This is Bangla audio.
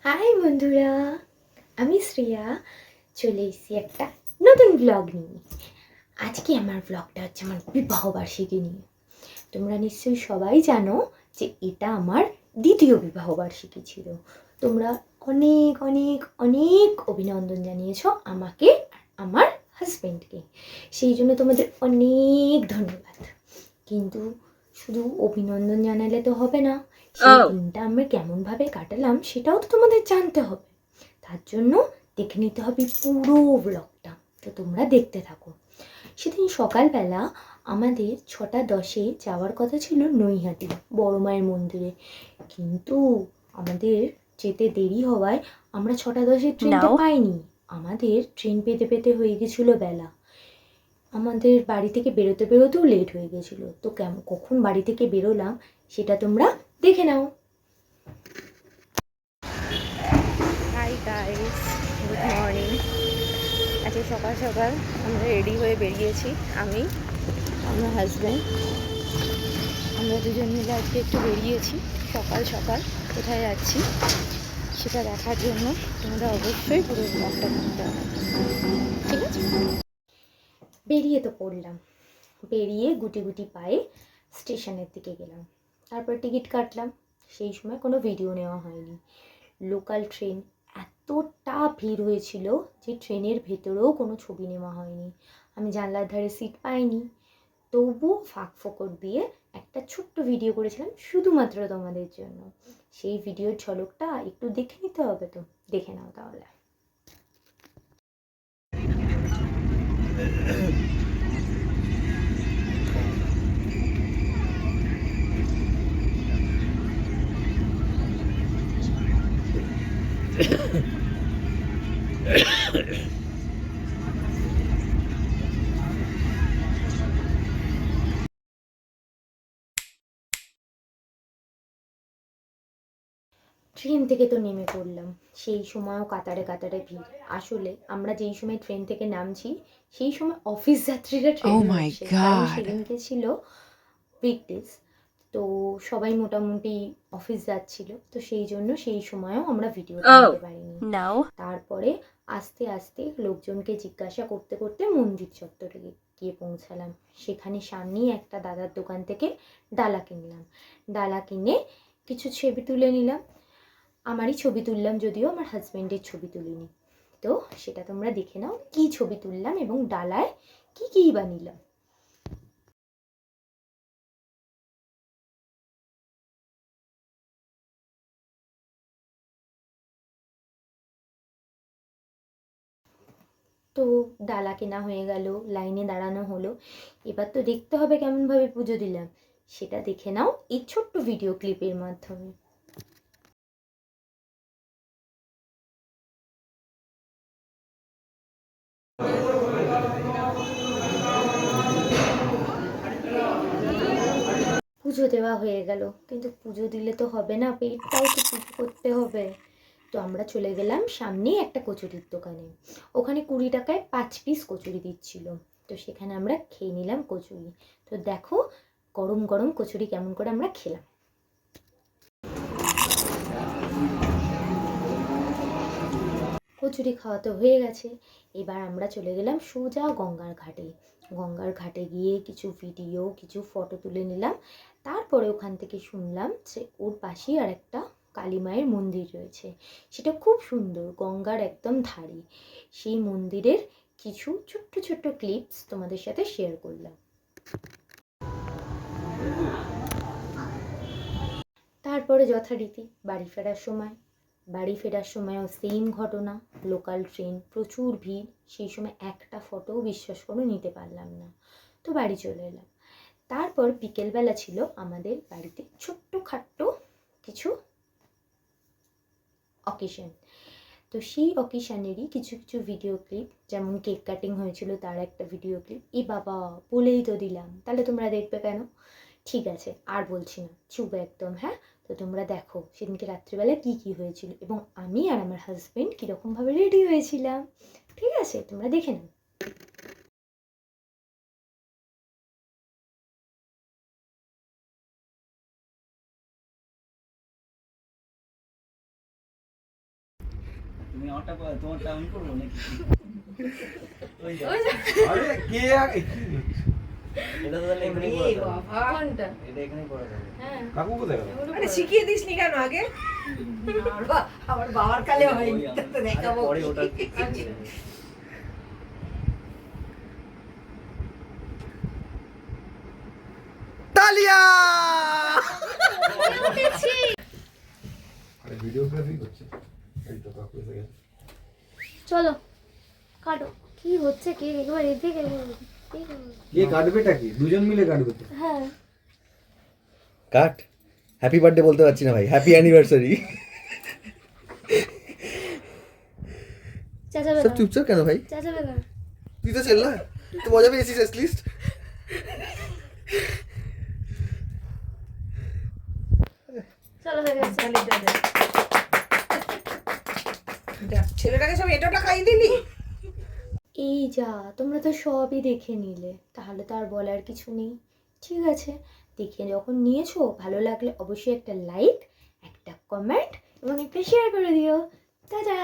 হাই বন্ধুরা, আমি শ্রেয়া চলে এসেছি একটা নতুন ব্লগ নিয়ে। আজকে আমার ব্লগটা হচ্ছে আমার বিবাহবার্ষিকী নিয়ে। তোমরা নিশ্চয়ই সবাই জানো যে এটা আমার দ্বিতীয় বিবাহবার্ষিকী ছিল। তোমরা অনেক অনেক অনেক অভিনন্দন জানিয়েছো আমাকে আর আমার হাজব্যান্ডকে, সেই জন্য তোমাদের অনেক ধন্যবাদ। কিন্তু শুধু অভিনন্দন জানালে তো হবে না, সেই দিনটা আমরা কেমনভাবে কাটালাম সেটাও তো তোমাদের জানতে হবে। তার জন্য দেখে নিতে হবে পুরো ব্লগটা। তো তোমরা দেখতে থাকো। সেদিন সকালবেলা আমাদের 6:10 যাওয়ার কথা ছিল নৈহাটি বড় মায়ের মন্দিরে, কিন্তু আমাদের যেতে দেরি হওয়ায় আমরা 6:10 ট্রেনটা পাইনি। আমাদের ট্রেন পেতে পেতে হয়ে গেছিলো বেলা। আমাদের বাড়ি থেকে বেরোতেও লেট হয়ে গেছিলো। তো কখন বাড়ি থেকে বেরোলাম সেটা তোমরা দেখে নাও। Hi guys, good morning. আজকে সকাল সকাল আমরা রেডি হয়ে বেরিয়েছি, আমি আমার হাজব্যান্ড। আমরা দুজন মিলে আজকে একটু বেরিয়েছি সকাল সকাল। কোথায় যাচ্ছি সেটা দেখার জন্য তোমরা অবশ্যই পুরো ব্লগটা করতে হবে, ঠিক আছে? বেরিয়ে তো পড়লাম, বেরিয়ে গুটি গুটি পায়ে স্টেশনের দিকে গেলাম। তারপর টিকিট কাটলাম। সেই সময় কোনো ভিডিও নেওয়া হয়নি। লোকাল ট্রেন, এতটা ভিড় হয়েছিল যে ট্রেনের ভেতরেও কোনো ছবি নেওয়া হয়নি। আমি জানলার ধারে সিট পাইনি, তবুও ফাঁক ফোকর দিয়ে একটা ছোট্ট ভিডিও করেছিলাম শুধুমাত্র তোমাদের জন্য। সেই ভিডিওর ঝলকটা একটু দেখে নিতে হবে, তো দেখে নাও তাহলে। ট্রেন থেকে তো নেমে পড়লাম, সেই সময়ও কাতারে কাতারে ভিড়। আসলে আমরা যেই সময় ট্রেন থেকে নামছি সেই সময় অফিস যাত্রীরা ট্রেনে উঠছে, কারণ সেদিনকে ছিল উইকডেজ। তো সবাই মোটামুটি অফিস যাচ্ছিল, তো সেই জন্য সেই সময়ও আমরা ভিডিওটা নিতে পারিনি। তারপরে আস্তে আস্তে লোকজনকে জিজ্ঞাসা করতে করতে মন্দির চত্বরে গিয়ে পৌঁছালাম। সেখানে সামনেই একটা দাদার দোকান থেকে ডালা কিনলাম। ডালা কিনে কিছু ছবি তুলে নিলাম। আমারই ছবি তুললাম, যদিও আমার হাজব্যান্ডের ছবি তুলিনি। তো সেটা তোমরা দেখে নাও কি ছবি তুললাম এবং ডালায় কি কি বানিলাম। তো ডালা কেনা হয়ে গেল, লাইনে দাঁড়ানো হলো। এবার তো দেখতে হবে কেমনভাবে পুজো দিলাম, সেটা দেখে নাও এই ছোট্ট ভিডিও ক্লিপের মাধ্যমে। পুজো দেওয়া হয়ে গেল, কিন্তু পুজো দিলে তো হবে না, পেটটাও তো পুজো করতে হবে। তো আমরা চলে গেলাম সামনে একটা কচুরির দোকানে। ওখানে 20 টাকায় 5 পিস কচুরি দিচ্ছিল। তো সেখানে আমরা খেয়ে নিলাম কচুরি। তো দেখো গরম গরম কচুরি কেমন করে আমরা খেলাম। কচুরি খাওয়া তো হয়ে গেছে, এবার আমরা চলে গেলাম সোজা গঙ্গার ঘাটে। গঙ্গার ঘাটে গিয়ে কিছু ভিডিও কিছু ফটো তুলে নিলাম। তারপরে ওখান থেকে শুনলাম যে ওর পাশেই আর একটা কালী মায়ের মন্দির রয়েছে, সেটা খুব সুন্দর, গঙ্গার একদম ধারে। সেই মন্দিরের কিছু ছোট্ট ছোট্ট ক্লিপস তোমাদের সাথে শেয়ার করলাম। তারপরে যথারীতি বাড়ি ফেরার সময়ও সেম ঘটনা। লোকাল ট্রেন, প্রচুর ভিড়। সেই সময় একটা ফটোও বিশ্বাস করে নিতে পারলাম না। তো বাড়ি চলে এলাম। তারপর বিকেলবেলা ছিল আমাদের বাড়িতে ছোট্ট খাট্ট কিছু অকেশন। তো সেই অকেশনেরই কিছু কিছু ভিডিও ক্লিপ, যেমন কেক কাটিং হয়েছিল তার একটা ভিডিও ক্লিপ। এ বাবা, বলেই তো দিলাম, তাহলে তোমরা দেখবে কেন? ঠিক আছে, আর বলছি না, চুপ একদম। হ্যাঁ, তো তোমরা দেখো সেদিনকে রাত্রিবেলা কি কি হয়েছিল এবং আমি আর আমার হাজব্যান্ড কীরকমভাবে রেডি হয়েছিলাম। ঠিক আছে, তোমরা দেখে নাও। তুমি আমারটা তোমারটা আমি করবো নাকি? ওই যা। আরে কে আগে এটা তো তাহলে এখানেই করা যাবে। কোনটা? এটা এখানেই করা যাবে। হ্যাঁ কাকু কোথায় গেল? আরে শিখিয়ে দিসনি কেন আগে? আমার বাবার কালে হয়নি, ওই তো দেখাবো পরে কি? ওটা তালিয়া আরে ভিডিওগ্রাফি করছে এই তো কাকু এসে গেছে চলো কাটো। কি হচ্ছে কে একবার এদিকে একবার ওদিকে। কে কাটবেটা কি দুজন মিলে কাটবে তো হ্যাঁ কাট হ্যাপি বার্থডে বলতে পারছি না ভাই, হ্যাপি অ্যানিভার্সারি। চেঁচাবে সব না চুপচাপ কেন ভাই? চেঁচাবে না। তুই তো চেল্লা, তুই তো মজা পেয়েছিস অ্যাটলিস্ট। চলো হয়ে গেছে। তাহলে যা দে। যা, ছেলেটাকে সব এটা খাইয়ে দিলি? এই যা, তোমরা তো সবই দেখে নিলে, তাহলে তো আর বলার কিছু নেই। ঠিক আছে, দেখে যখন নিয়েছো ভালো লাগলে অবশ্যই একটা লাইক, একটা কমেন্ট এবং একটা শেয়ার করে দিও। টাটা।